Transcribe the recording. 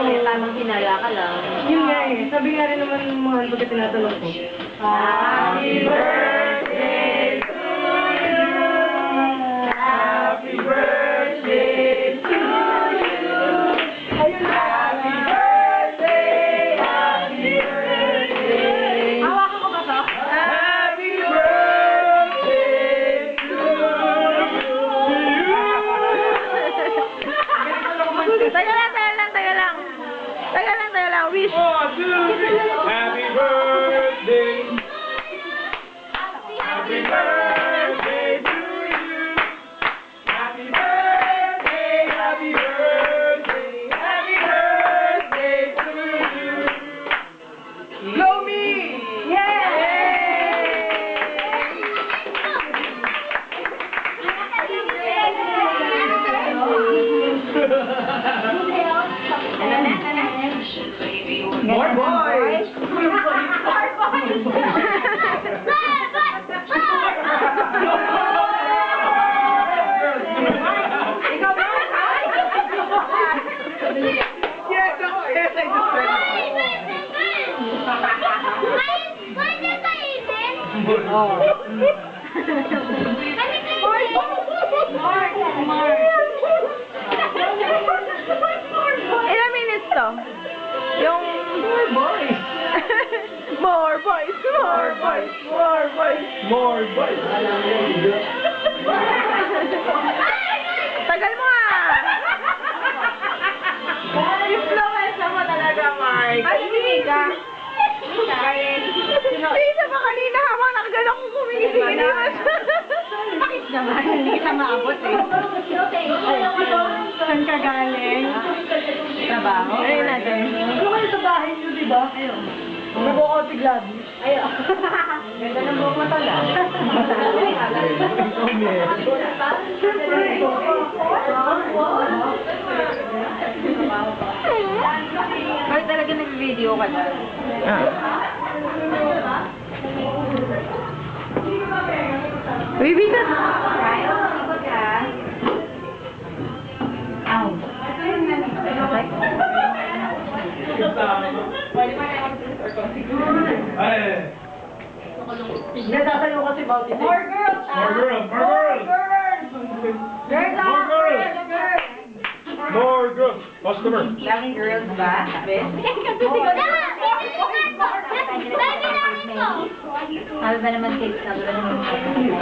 tamang hinala ka lang. Yun nga eh. Sabi nga rin naman ng mga pagka tinatanong ko. Happy birthday to you! Happy birthday to you! Ayun na! Happy birthday! Happy birthday! Hawakan ko ba to? Happy birthday to you! Taga lang. Wish. 1, 2, 3. Happy birthday. Happy birthday to you. Happy birthday. Happy birthday. Happy birthday to you. Blow me! More boys! Yes, ako. Yes, I just read Ilang minutes to? Yung... More boys! More boys! Tagal mo Influence mo talaga, Mark. Ay, hindi ka. Isa pa kanina habang nakagano kong kumikisigiliwas. Bakit naman? Hindi kita maabot eh. Saan ka galing? Trabaho. Ayun natin. Ano kayo sa bahay niyo, di ba? Ayun. Nag-o-out si Gladys. Ayun. Ganda ng buhok mo tala. Bakit talaga nag-video ka dyan? Baby ka. Ow. Ay, Nagtatayo kasi about it. More girls! more girls, more girls. Girls More up! girls. More girls. Customer. Daming girls ba? Sabi ba naman cake? Sabi ba naman cake?